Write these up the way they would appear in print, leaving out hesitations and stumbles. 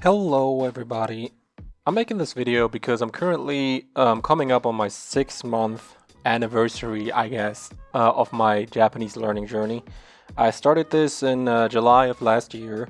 Hello everybody. I'm making this video because I'm currently coming up on my 6-month anniversary, I guess, of my Japanese learning journey. I started this in July of last year,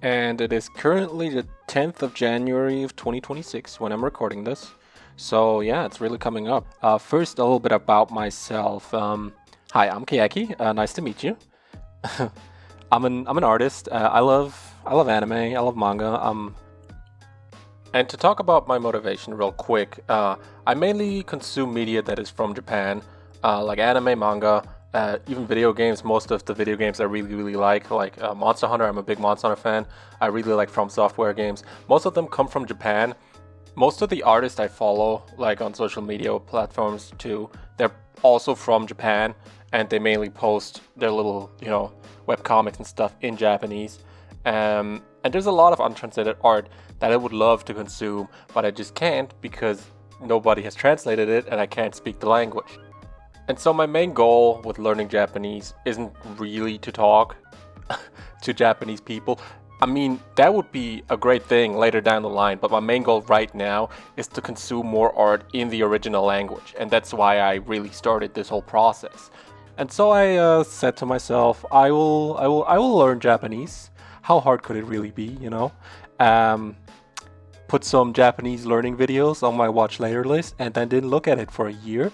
and it is currently the 10th of January of 2026 when I'm recording this. So yeah, it's really coming up. First, a little bit about myself. Hi, I'm Kaishi. Nice to meet you. I'm an artist. I love anime. I love manga. And to talk about my motivation real quick, I mainly consume media that is from Japan, like anime, manga, even video games. Most of the video games I really like Monster Hunter. I'm a big Monster Hunter fan. I really like From Software games. Most of them come from Japan. Most of the artists I follow, like on social media platforms too, they're also from Japan, and they mainly post their little, webcomics and stuff in Japanese. And there's a lot of untranslated art that I would love to consume, but I just can't because nobody has translated it and I can't speak the language. And so my main goal with learning Japanese isn't really to talk to Japanese people. I mean, that would be a great thing later down the line, but my main goal right now is to consume more art in the original language, and that's why I really started this whole process. And so I said to myself, I will learn Japanese. How hard could it really be, you know? Um, Put some Japanese learning videos on my watch later list, and then didn't look at it for a year,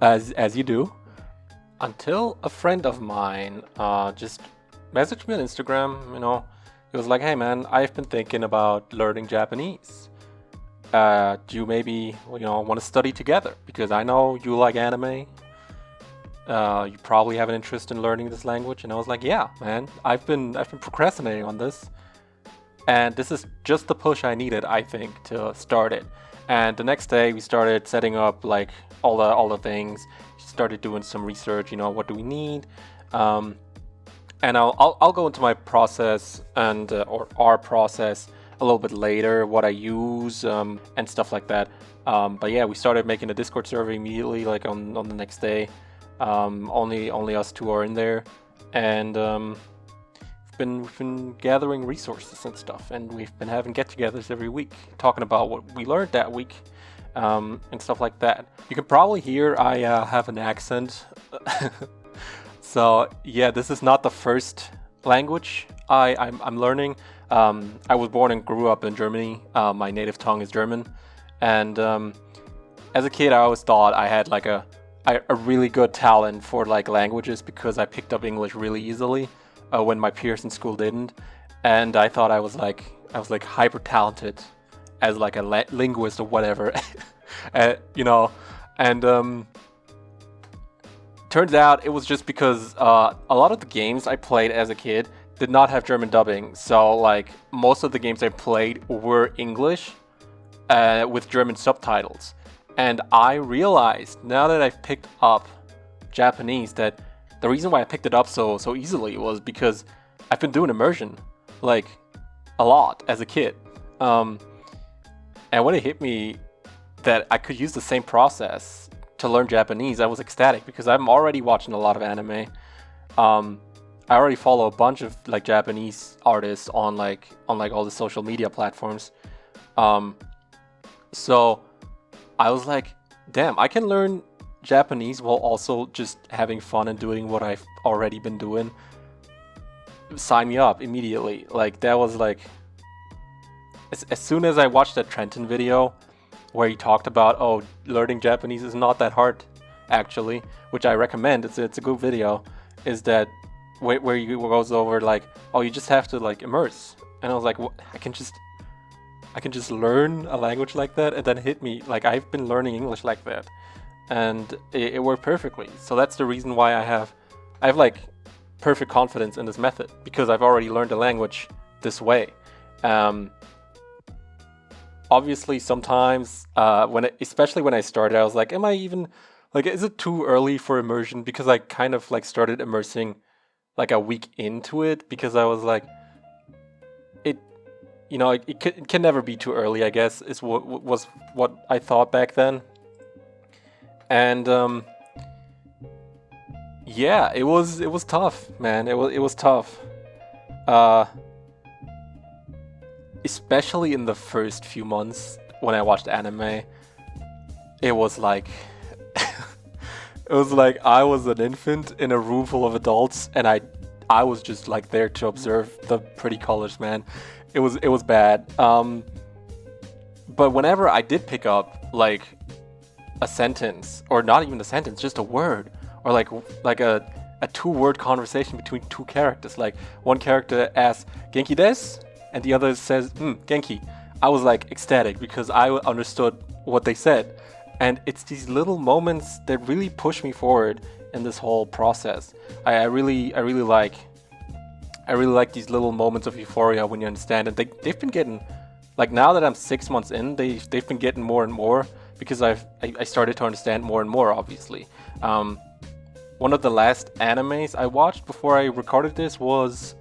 as you do, until a friend of mine just messaged me on Instagram. He was like, "Hey man, I've been thinking about learning Japanese. Do you maybe want to study together? Because I know you like anime. You probably have an interest in learning this language." And I was like, "Yeah, man, I've been procrastinating on this, and this is just the push I needed, I think, to start it." And the next day, we started setting up like all the things. Started doing some research. What do we need? Um, and I'll go into my process and or our process a little bit later, what I use and stuff like that. But yeah, we started making a Discord server immediately, like on the next day. Only us two are in there, and we've been gathering resources and stuff, and we've been having get-togethers every week, talking about what we learned that week, and stuff like that. You can probably hear I have an accent. So yeah, this is not the first language I'm learning. I was born and grew up in Germany. My native tongue is German, and as a kid, I always thought I had like a really good talent for like languages because I picked up English really easily when my peers in school didn't, and I thought I was like hyper talented as like a linguist or whatever, you know, and turns out it was just because a lot of the games I played as a kid did not have German dubbing, so like most of the games I played were English with German subtitles. And I realized now that I've picked up Japanese that the reason why I picked it up so easily was because I've been doing immersion like a lot as a kid. And when it hit me that I could use the same process to learn Japanese, I was ecstatic because I'm already watching a lot of anime. I already follow a bunch of like Japanese artists on all the social media platforms. So I was like, damn, I can learn Japanese while also just having fun and doing what I've already been doing. Sign me up immediately. Like that was like as soon as I watched that Trenton video where he talked about, oh, learning Japanese is not that hard actually, which I recommend. It's a good video. Is that where he goes over like, oh, you just have to like immerse. And I was like, what? I can just learn a language like that, and then hit me like I've been learning English like that, and it worked perfectly. So that's the reason why I have like perfect confidence in this method because I've already learned the language this way. Obviously, sometimes especially when I started, I was like, am I even like, is it too early for immersion? Because I kind of like started immersing like a week into it because I was like, it it can never be too early, I guess, is what I thought back then. And yeah, it was tough, man. It was tough. Uh especially in the first few months when I watched anime, it was like it was like I was an infant in a room full of adults, and I was just like there to observe the pretty colors, man. It was bad. But whenever I did pick up like a sentence, or not even a sentence, just a word, or like a 2-word conversation between 2 characters, like one character asks "Genki desu?" and the other says "Genki," I was like ecstatic because I understood what they said. And it's these little moments that really push me forward in this whole process. I really like these little moments of euphoria when you understand it. They've been getting, like, now that I'm 6 months in, they've been getting more and more because I started to understand more and more, obviously. One of the last animes I watched before I recorded this was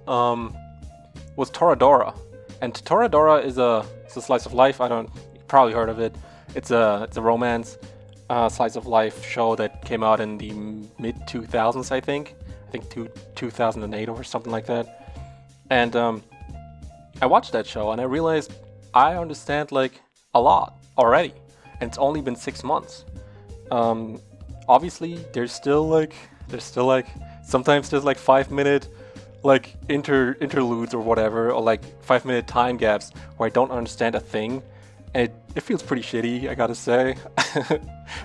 Toradora. And Toradora is a slice of life. You've probably heard of it. It's a romance slice of life show that came out in the mid 2000s, I think 2008 or something like that. And I watched that show and I realized I understand like a lot already, and it's only been 6 months. Obviously there's still like sometimes there's like 5-minute like interludes or whatever, or like 5-minute time gaps where I don't understand a thing. And it feels pretty shitty, I gotta say,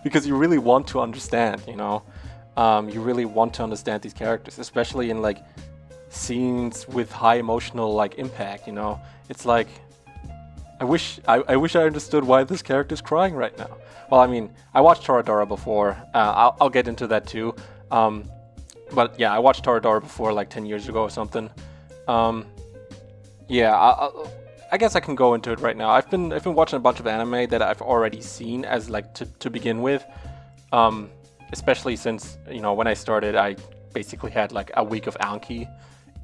because you really want to understand, you know? You really want to understand these characters, especially in like scenes with high emotional like impact, you know? It's like, I wish I understood why this character's crying right now. Well, I mean, I watched Toradora before. I'll get into that too. But yeah, I watched Toradora before, like 10 years ago or something. Yeah, I guess I can go into it right now. I've been watching a bunch of anime that I've already seen as like to begin with, especially since, you know, when I started, I basically had like a week of Anki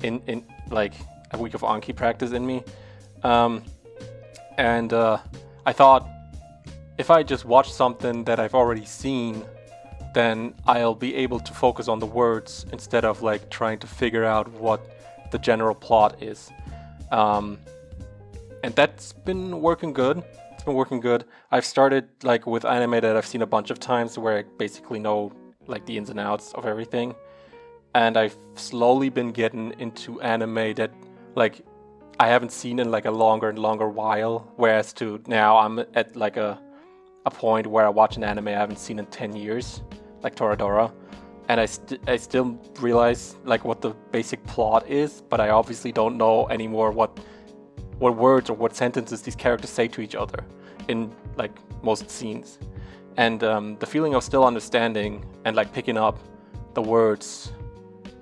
in like a week of Anki practice in me, and I thought if I just watch something that I've already seen, then I'll be able to focus on the words instead of like trying to figure out what the general plot is. And that's been working good. It's been working good. I've started like with anime that I've seen a bunch of times where I basically know like the ins and outs of everything. And I've slowly been getting into anime that like I haven't seen in like a longer and longer while. Whereas to now I'm at like a point where I watch an anime I haven't seen in 10 years, like Toradora. And I still realize like what the basic plot is, but I obviously don't know anymore what words or what sentences these characters say to each other in like most scenes. And the feeling of still understanding and like picking up the words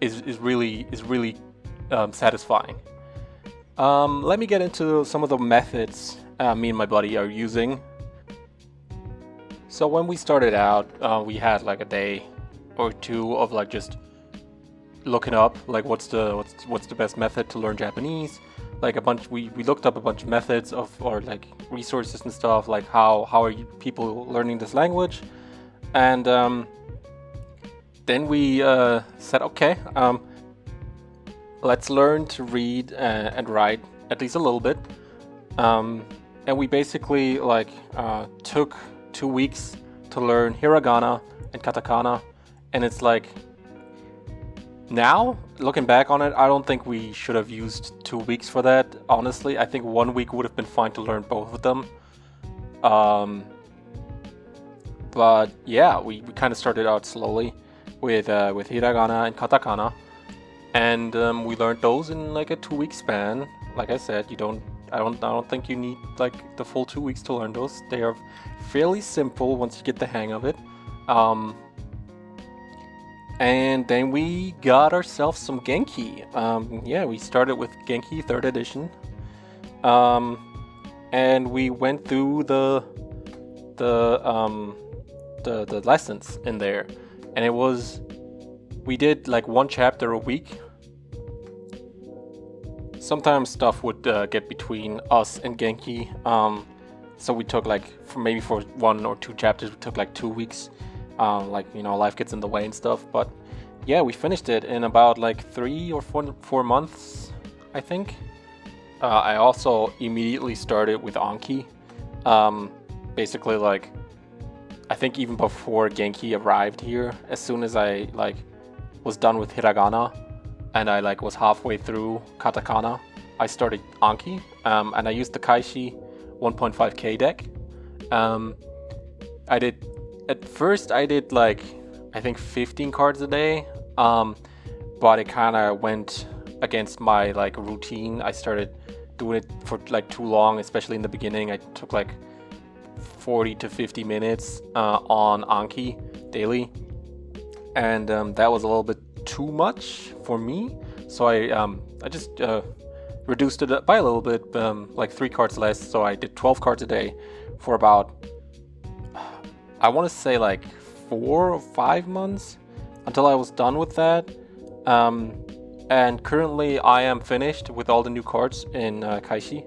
is really satisfying. Let me get into some of the methods me and my buddy are using. So when we started out, we had like a day or two of like just looking up like what's the best method to learn Japanese. Like we looked up a bunch of methods or like resources and stuff, like how are people learning this language. And then we said, okay, let's learn to read and write at least a little bit. And we basically like took 2 weeks to learn hiragana and katakana. And it's like, now, looking back on it, I don't think we should have used 2 weeks for that, honestly. I think 1 week would have been fine to learn both of them. But yeah, we kind of started out slowly with hiragana and katakana. And we learned those in like a 2-week span. Like I said, I don't think you need like the full 2 weeks to learn those. They are fairly simple once you get the hang of it. And then we got ourselves some Genki. Yeah, we started with Genki 3rd edition. And we went through the lessons in there. And we did like 1 chapter a week. Sometimes stuff would get between us and Genki. So we took like, for 1 or 2 chapters, we took like 2 weeks. Like, you know, life gets in the way and stuff, but yeah, we finished it in about like 3 or 4 months, I think. I also immediately started with Anki. Basically, like, I think even before Genki arrived here, as soon as I like was done with hiragana and I like was halfway through katakana, I started Anki, and I used the Kaishi 1.5k deck. At first I did like I think 15 cards a day, but it kind of went against my like routine. I started doing it for like too long, especially in the beginning. I took like 40 to 50 minutes on Anki daily, and that was a little bit too much for me. So I just reduced it by a little bit, like 3 cards less. So I did 12 cards a day for about, I want to say like 4 or 5 months until I was done with that. And currently I am finished with all the new cards in Kaishi,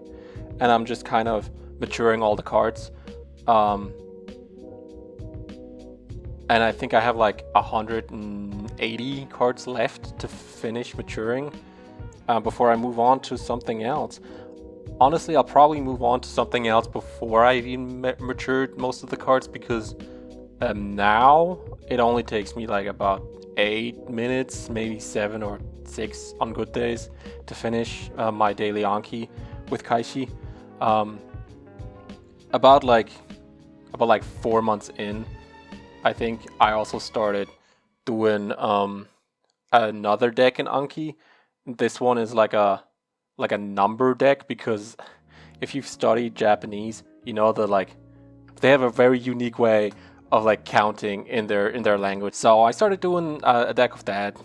and I'm just kind of maturing all the cards. And I think I have like 180 cards left to finish maturing before I move on to something else. Honestly, I'll probably move on to something else before I've even matured most of the cards, because now it only takes me like about 8 minutes, maybe 7 or 6 on good days to finish my daily Anki with Kaishi. About like 4 months in, I think I also started doing another deck in Anki. This one is like a number deck, because if you've studied Japanese, you know that like they have a very unique way of like counting in their language. So I started doing a deck of that.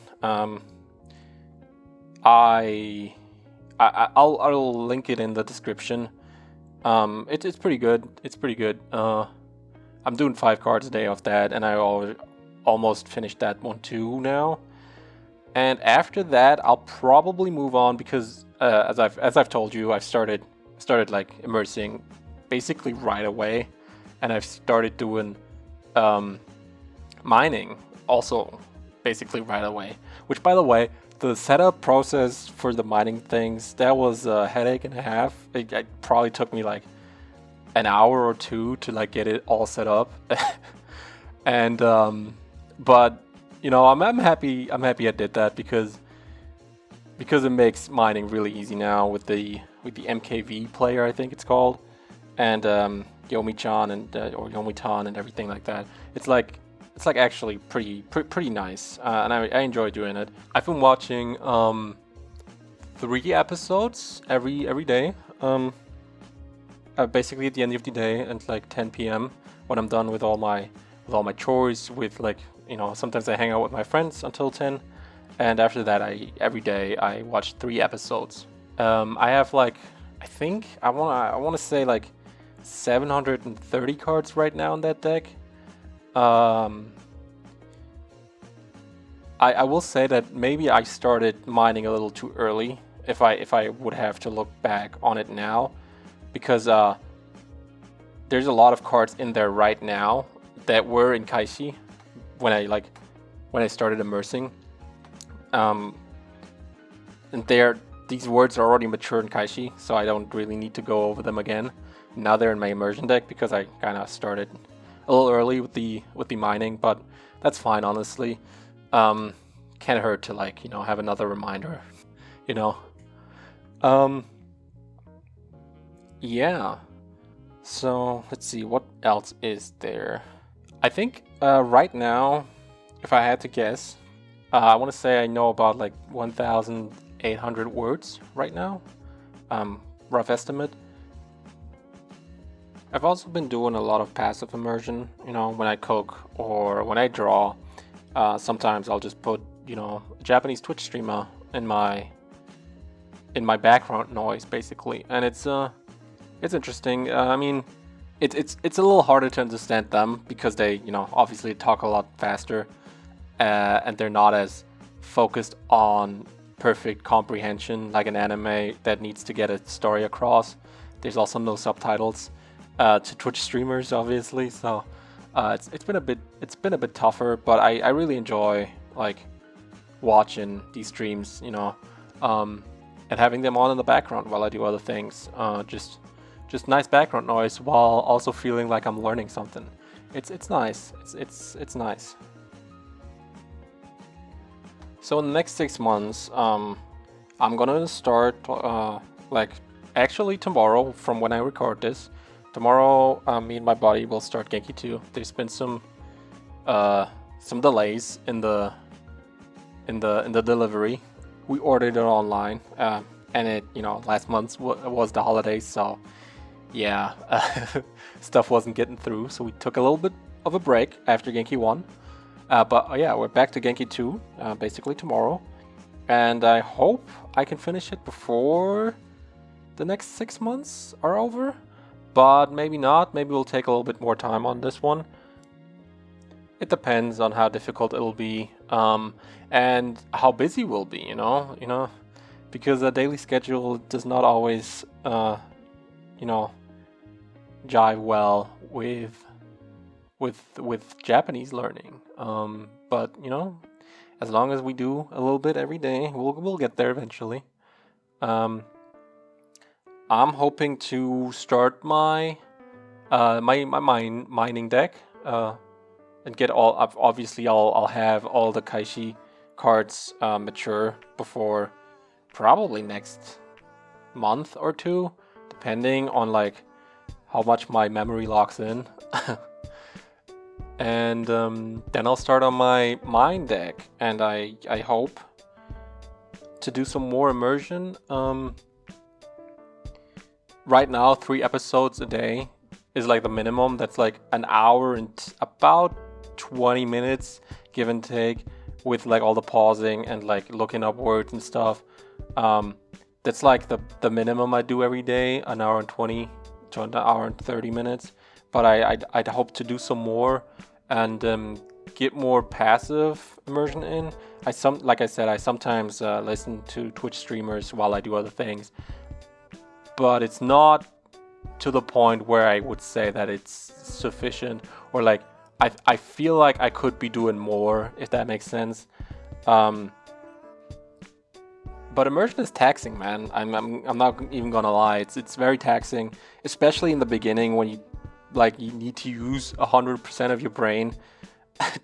I'll link it in the description. It's pretty good. It's pretty good. I'm doing 5 cards a day of that, and I almost finished that one too now. And after that, I'll probably move on, because as I've told you, I've started like immersing basically right away, and I've started doing mining also basically right away. Which, by the way, the setup process for the mining things, that was a headache and a half. It probably took me like an hour or 2 to like get it all set up. And but you know, I'm happy I did that, because it makes mining really easy now with the MKV player, I think it's called, and Yomi-chan and or Yomi-tan and everything like that. It's like actually pretty nice, and I enjoy doing it. I've been watching 3 episodes every day. Basically at the end of the day, at like 10 p.m. when I'm done with all my chores, with like, you know, sometimes I hang out with my friends until 10, and after that every day I watch 3 episodes. I have like, I think I want to say like 730 cards right now in that deck. I will say that maybe I started mining a little too early, if I would have to look back on it now, because there's a lot of cards in there right now that were in Kaishi when I started immersing, and these words are already mature in Kaishi, so I don't really need to go over them again. Now they're in my immersion deck, because I kind of started a little early with the mining, but that's fine, honestly. Can't hurt to, like, you know, have another reminder, you know. Yeah. So let's see, what else is there? I think right now, if I had to guess, I want to say I know about like 1,800 words right now. Rough estimate. I've also been doing a lot of passive immersion, you know, when I cook or when I draw. Sometimes I'll just put, you know, a Japanese Twitch streamer in my background noise, basically, and it's interesting. I mean, it's a little harder to understand them, because they, you know, obviously talk a lot faster, and they're not as focused on perfect comprehension like an anime that needs to get a story across. There's also no subtitles to Twitch streamers, obviously, so it's been a bit tougher, but I really enjoy like watching these streams, you know. and having them on in the background while I do other things. Just nice background noise while also feeling like I'm learning something. It's nice. It's nice. So in the next 6 months, I'm gonna start like actually tomorrow from when I record this. Tomorrow, me and my buddy will start Genki 2. There's been some delays in the delivery. We ordered it online, and it last month was the holidays, so yeah, stuff wasn't getting through. So we took a little bit of a break after Genki 1. But yeah, we're back to Genki 2 basically tomorrow, and I hope I can finish it before the next 6 months are over. But maybe not. Maybe we'll take a little bit more time on this one. It depends on how difficult it'll be, and how busy we'll be. You know, because a daily schedule does not always, jive well with Japanese learning. But as long as we do a little bit every day, we'll get there eventually. I'm hoping to start my mining deck, and get all. Obviously, I'll have all the Kaishi cards mature before probably next month or two, depending on like how much my memory locks in. And then I'll start on my mine deck, and I hope to do some more immersion. Right now, 3 episodes a day is like the minimum. That's like an hour and about 20 minutes, give and take, with like all the pausing and like looking up words and stuff. That's like the minimum I do every day, an hour and 20 to an hour and 30 minutes. But I'd hope to do some more and get more passive immersion in. Like I said, I sometimes listen to Twitch streamers while I do other things, but it's not to the point where I would say that it's sufficient, or like I feel like I could be doing more, if that makes sense. But immersion is taxing, man. I'm not even gonna lie. It's very taxing, especially in the beginning when you need to use 100% of your brain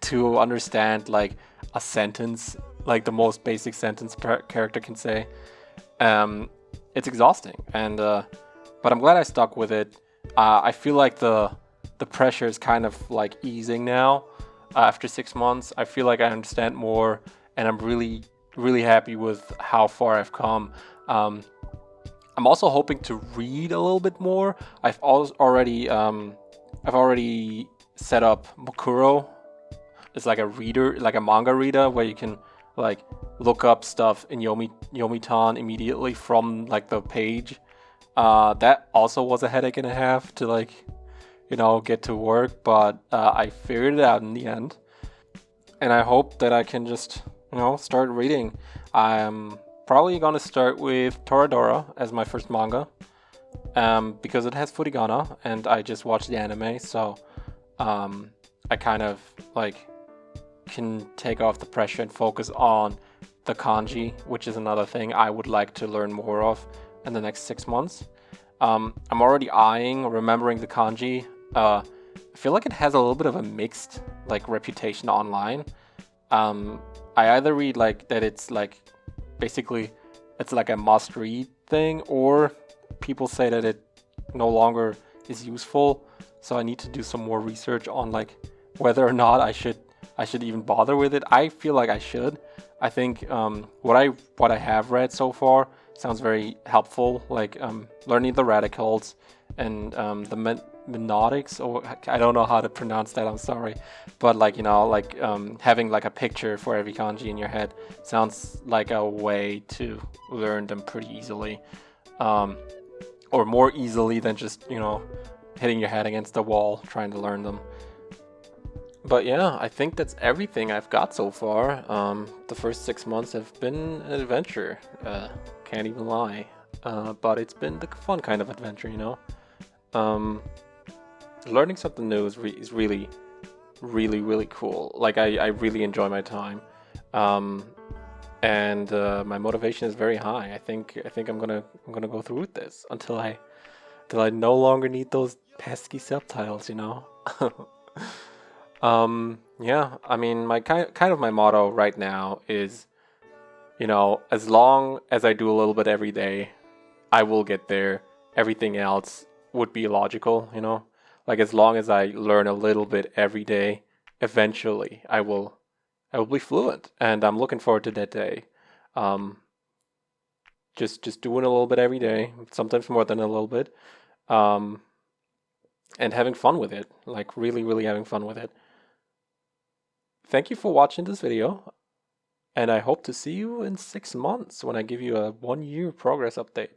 to understand like a sentence, like the most basic sentence character can say. It's exhausting, and but I'm glad I stuck with it. I feel like the pressure is kind of like easing now after 6 months. I feel like I understand more, and I'm really happy with how far I've come. I'm also hoping to read a little bit more. I've already set up Mokuro. It's like a reader, like a manga reader, where you can like look up stuff in Yomitan immediately from like the page. That also was a headache and a half to like, get to work, but I figured it out in the end. And I hope that I can just, start reading. I'm probably gonna start with Toradora as my first manga, because it has furigana, and I just watched the anime, so I kind of like can take off the pressure and focus on the kanji, which is another thing I would like to learn more of in the next 6 months. I'm already remembering the kanji. I feel like it has a little bit of a mixed like reputation online. I either read like that it's like basically it's like a must read thing, or people say that it no longer is useful. So I need to do some more research on like whether or not I should even bother with it. I feel like I should. I think what I have read so far sounds very helpful, like learning the radicals and the mnemonics, or I don't know how to pronounce that, I'm sorry, but like having like a picture for every kanji in your head sounds like a way to learn them pretty easily, or more easily than just hitting your head against the wall trying to learn them. But yeah, I think that's everything I've got so far. The first 6 months have been an adventure, can't even lie, but it's been the fun kind of adventure, learning something new is really, really, really cool. Like I really enjoy my time, and my motivation is very high. I think I'm gonna go through with this until I no longer need those pesky subtitles, you know. Yeah, I mean, my kind of my motto right now is, you know, as long as I do a little bit every day, I will get there. Everything else would be logical, you know. Like as long as I learn a little bit every day, eventually I will be fluent, and I'm looking forward to that day. Um, just doing a little bit every day, sometimes more than a little bit, um, and having fun with it. Like really having fun with it. Thank you for watching this video, and I hope to see you in 6 months when I give you a 1 year progress update.